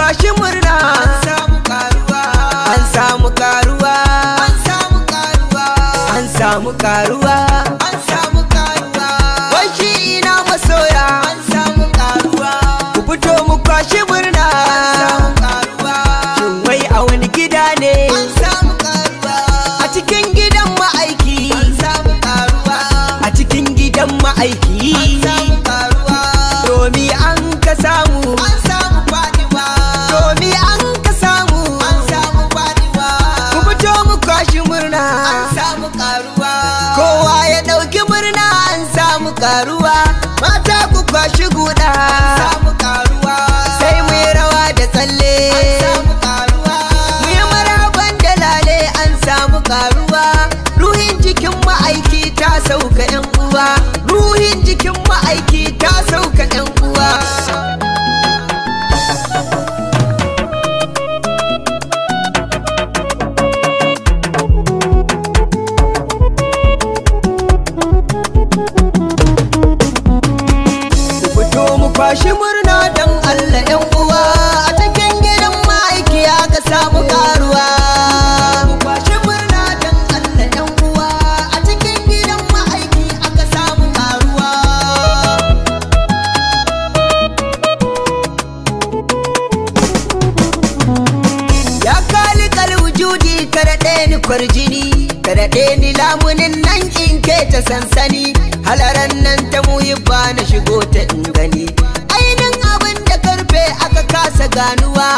kwashi murna, an samu karuwa, an samu karuwa, an samu karuwa, an samu karuwa, an samu karuwa, wai shi ina masoya, an samu karuwa, ku fito mu kwashi murna, an samu karuwa, shin wai a wani gida ne, an samu karuwa, a cikin gidan ma'aiki, an samu karuwa, a cikin gidan ma'aiki, an samu karuwa, domi an ka samu, an samu faɗiwa, domi an ka samu, an samu faɗiwa, ku fito mu kwashi murna, an samu karuwa, kowa ya ɗauki murna, an samu karuwa, mata ku kwashi guda, an samu karuwa, sai mu yi rawa da tsalle, an samu karuwa, mu yi marhaban da lale, an samu karuwa, ruhin jikin ma'aiki ta sauka yan uwa, ruhin jikin ma'aiki ta sauka yan uwa. Ku fito mu kwashi murna dan Allah yan uwa, a cikin gidan ma'aiki aka samu karuwa. Mu kwashi murna dan Allah yan uwa, a cikin gidan ma'aiki aka samu karuwa. Ya kali wujudi ka daɗe ni kwarjini, ka daɗe ni lamunin nan in ke ta sansani, halaran nan ta muyi ba na shigo ta in gani. Ainin abin da karfe aka kasa ganuwa,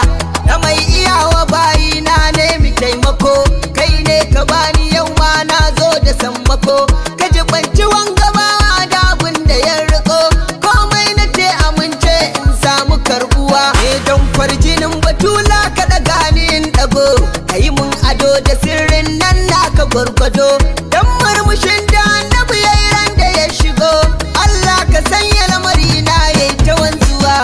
na mai iyawa bayi na nemi taimako, kai ne ka bani yau ma na zo da sammako, ka jibanci wanga bawa da abin da ya riko, komai na ce amince in samu karbuwa. Don kwarjinin batula ka daga ni in dago, kayi mun ado da sirrin nan naka gwargwado, dan murmushin da annabi yayi ran da ya shigo, Allah ka sanya lamari na yayi ta wanzuwa.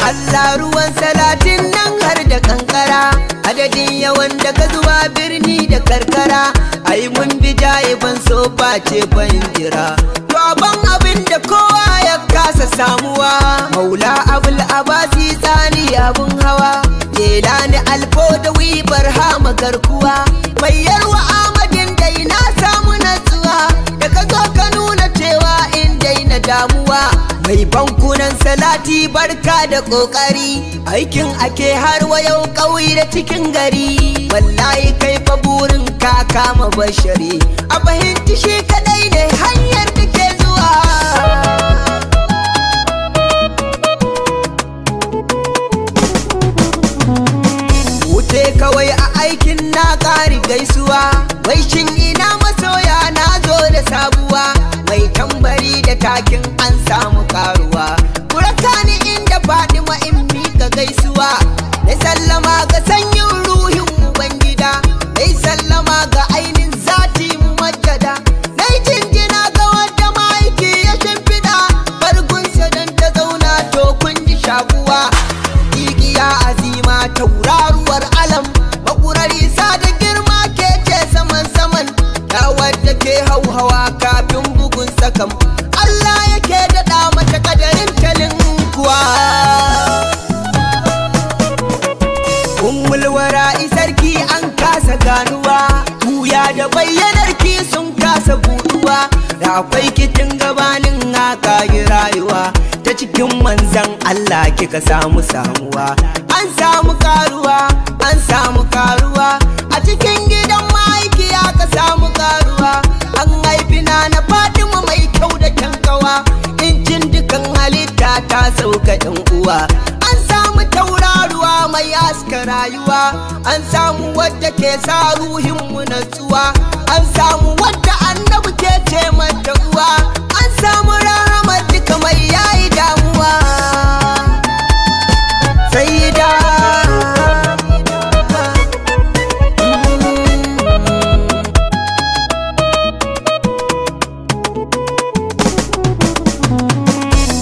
Allah ruwan salatin nan har da kankara, adadin yawan da ka zuwa birni da karkara, ai mun bi jaye ban so ba ce ban jira, to ban abin da kowa ya kasa samuwa, maula abul abasi tsani abun hawa, jelani alfo da wibar hama garkuwa, mai yarwa amadin dai na samu natsuwa, da ka zo ka nuna cewa in dai na damuwa, mai bankunan salati barka da kokari, aikin ake har wa yau ƙauye da cikin gari, wallahi kai fa burin ka kama bashari, a fahimci shi kadai ne hanyar da ke zuwa. Wuce kawai a aikin na ƙari gaisuwa, wai shin ina masoya na zo da sabuwa, mai tambari da takin an samu karuwa, kuraka ni inda Fadima in mika gaisuwa, na sallama ga sanyin ruhin ubangida, na sallama ga ainin zati mu majjada, na jinjina ga wadda ma'aiki ya shimfiɗa, bargunsa don ta zauna to kun ji shakuwa, igiya azima tauraruwar alam, makurari sa da girma ke ce saman da wadda ke hauhawa kafin bugun sakam, Allah yake daɗa mata kadarin talin kuwa. Ummul wara'i sarki an kasa ganuwa, tuya da bayyanar ki sun kasa buɗuwa, da akwai kitin gabanin haka yi rayuwa, ta cikin manzan Allah kika samu samuwa, an samu karuwa, an samu karuwa, a cikin gidan ma'aiki aka samu karuwa, an haifi na Fatima mai kyau da kyankawa, injin dukan halitta ta sauka ɗan uwa, an samu tauraruwa mai haska rayuwa, an samu wadda ke sa ruhinmu natsuwa, an samu wadda annabi ke ce mata uwa, an samu rahamar duka mai yayi damuwa. Sayyida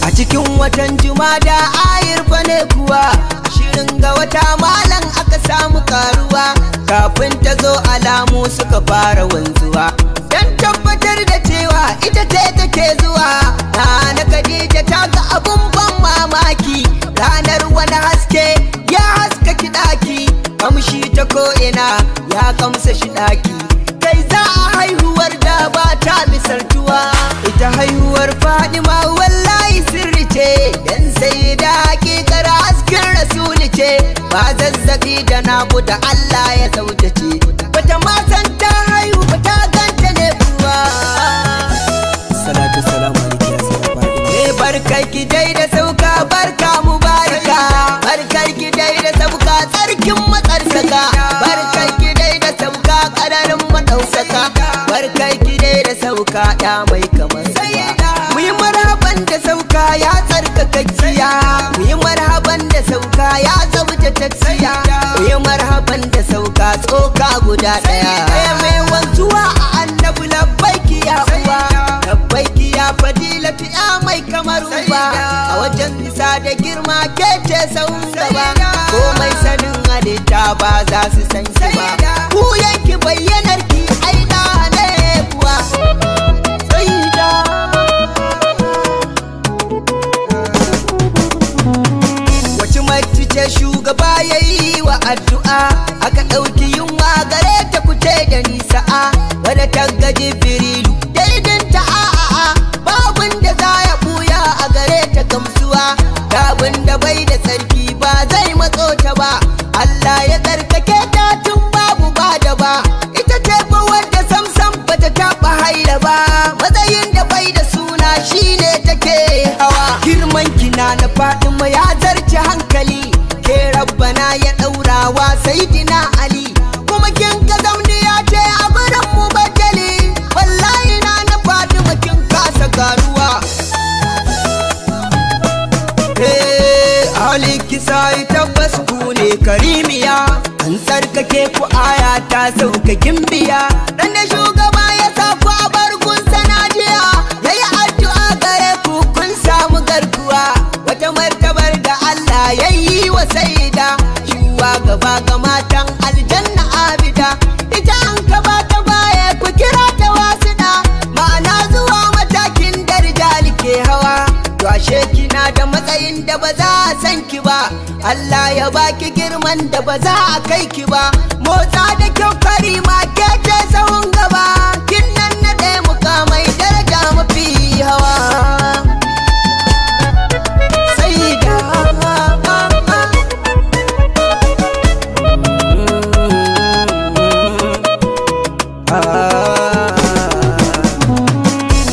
a cikin watan Jumada ayir fa ne kuwa, 20 ga wata malam aka samu karuwa, kafin ta zo alamu suka fara wanzuwa, dan tabbatar da cewa ita ce take zuwa, na Khadija ta ga abun ban sai da hakikar hasken rasuli ce, ba zazzabi da naku da Allah ya sautace. Bata ma san ta haihu ba ta ganta ne kuwa. Salatu salamu alaikum ya sai Fatima. Barkar ki dai da sauka barka mubaraka, barkar ki dai da sauka tsarkin matsarsaka, barkar ki dai da sauka kararin madausaka, barkar ki dai da sauka ya mai kamar sayyida. Mu yi marhaban da sauka ya tsarkakakkiya, mu yi marhaban da sauka ya tsabtatacciya, mu yi marhaban da sauka tsoka guda daya. Mai wanzuwa a annabi labbaiki ya uwa, labbaiki ya fadilatu ya mai kamar uba, a wajen nisa da girma ke ce sauran gaba, komai sanin halitta ba za su san ki ba, ku yanki bayyanar ki aida ne kuwa. Sayyida wace mace ce shugaba ya yi wa addu'a, aka ɗauki yunwa gare ta kuce da nisa'a, wadda ta gaji birilu daidinta a'a, babun da za ya buya a gare ta gamsuwa, dabin da bai da tsarki ba zai matso ta ba, Allah ya tsarkake ta tun babu ba da ba, ita ce fa wadda samsam bata taɓa haila ba, matsayin da bai da suna shine take hawa. Girman kina na Fatima ya zarce hankali, ke rabbana ya ɗaurawa Sayyidina Ali, kuma kin ga zauniya ce a gurin mu bajali, wallahi na Fatima kin kasa garuwa. Ali kisa tabbas ku ne karimiya, an tsarkake ku aya ta sauka gimbiya, dan da shugaba ya sa ku a barkun sanajiya, yayi addu'a gare ku kun samu garkuwa, wata martabar da Allah yayi wa sayyida, shuwa gaba ga matan aljanna abida, ita an ka ba ta baya ku kira ta wasida, ma'ana zuwa matakin darjali ke hawa, to ashe kina da matsayin da ba za a san ki ba, Allah ya baki girman da ba za a kai ki ba, motsa da kyau karima ke ce sahun gaba, kin nan na ɗaya mukamai daraja mafi hawa. Sayyida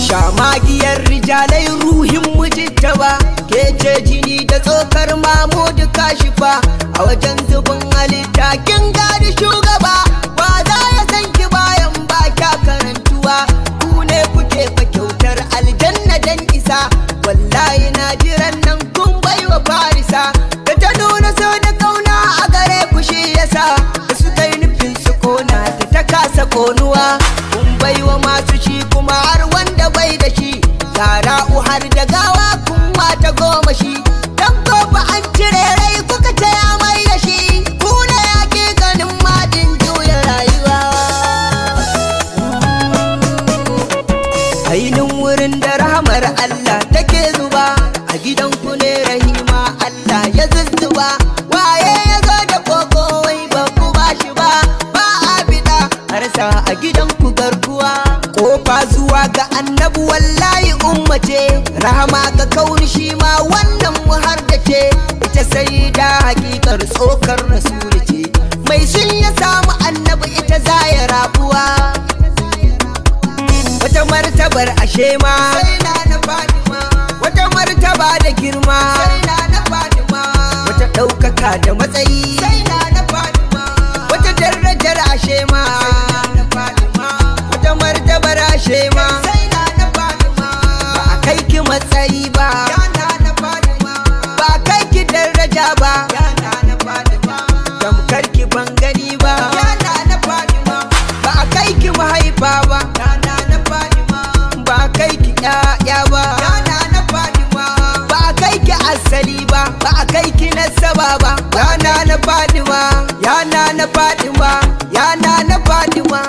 shamagiyar rijalai ruhin mujitaba, ke ce jini da tsokar Mamudu kashifa, a wajen zubin halitta kin gadi shugaba, ba za ya san ki bayan ba kya karantuwa, ku ne kuke fa kyautar aljanna dan isa, wallahi na jiran nan kun baiwa farisa, da ta nuna so da kauna a gare ku shi yasa, da su kai nufin su kona ta kasa konuwa, kun baiwa masu shi kuma har wanda bai da shi, zara'u har da gawa kun mata goma shi, dan gobe an cire rai kuka ce ya mai da shi, ku ne hakikanin madin juya rayuwa. Ainin wurin da rahamar Allah take zuba, a gidan ku ne rahima Allah ya zuzzuba, waye ya zo da koko wai ba ku ba shi ba, ba a bida har sa a gidan ku garkuwa, kofa zuwa ga annabi wallahi ummace, rahama ga kauni shi ma wannan mu har da ce, ita sai da hakikar tsokar rasuli ce, mai sun ya samu annabi ita za ya rabuwa, wata martabar ashe ma sai na Fatima, wata martaba da girma sai na Fatima, wata ɗaukaka da matsayi sai na Fatima, wata darajar ashe ma sai na Fatima, wata martabar ashe ma sai na Fatima, ba a kai ki matsayi ba na Fatima, ba a kai ki daraja ba na Fatima, tamkar ki ban gani ba na Fatima, ba a kai ki mahaifa ba na Fatima, ba a kai ki ƴaƴa ba na Fatima, ba a kai ki asali ba, ba a kai ki nasaba ba, na Fatima, na Fatima, na Fatima,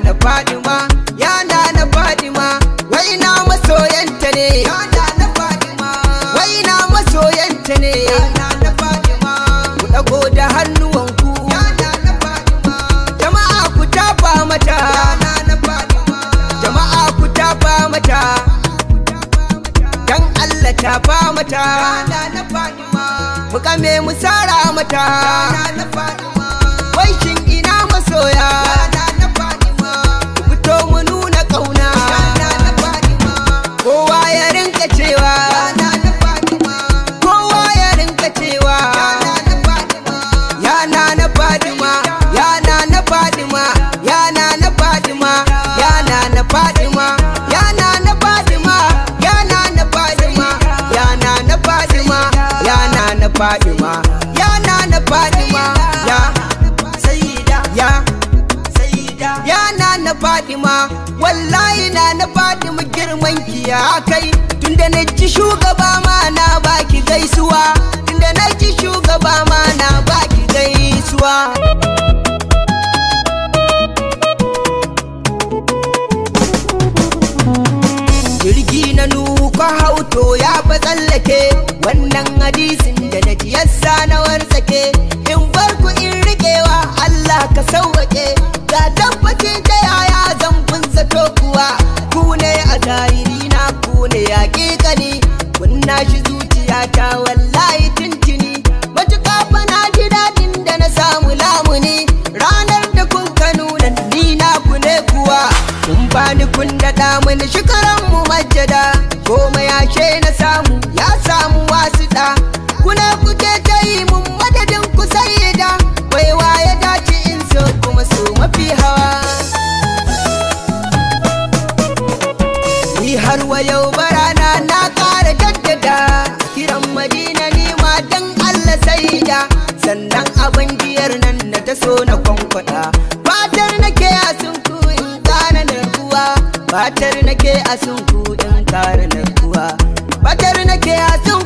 na Fatima, na Fatima, wai na masoyanta ne na Fatima, wai na masoyanta ne na Fatima, ku dago da hannuwanku na Fatima, jama'a ku tafa mata na Fatima, jama'a ku tafa mata, dan Allah tafa mata. mata na Fatima mukame mu sara mata na Fatima wai shin ina masoya na Fatima fito mu nuna kauna na Fatima kowa ya rinka cewa na Fatima kowa ya rinka cewa na Fatima yana na Fatima yana na Fatima yana na Fatima yana na Fatima yana na Fatima yana na Fatima yana na Fatima yana na Fatima yana na Fatima ya sayyida ya sayyida yana na Fatima wallahi na Fatima girman ki ya kai tunda na ji shugaba ma na baki gaisuwa tunda na ji shugaba ma na baki gaisuwa jirgi na nuka hauto ya fa tsallake wannan hadisin da na ji yassa na warsake in bar ku in riƙewa Allah ka sauwake ga tabbacin da yaya zan zato kuwa ku ne a zahiri na ku ne hakikani kunna shi zuciyata wallahi tuntuni matuƙa fa na ji daɗin da na samu lamuni ranar da kun ka nuna ni na ku ne kuwa kun bani kun daɗa mini shikaran mu majjada komai ashe na samu ya samu wasiɗa kuna kuke ta yi mun madadin ku sayyida baiwa ya dace in so kuma so mafi hawa ni har wa yau barana na ƙara jaddada kiran Madina ni ma dan Allah sayyida sannan abin jiyar nan na ta so na kwankwada fatar nake a sunku in ƙara narkuwa fatar nake a sunku in ƙara narkuwa fatar nake a sunku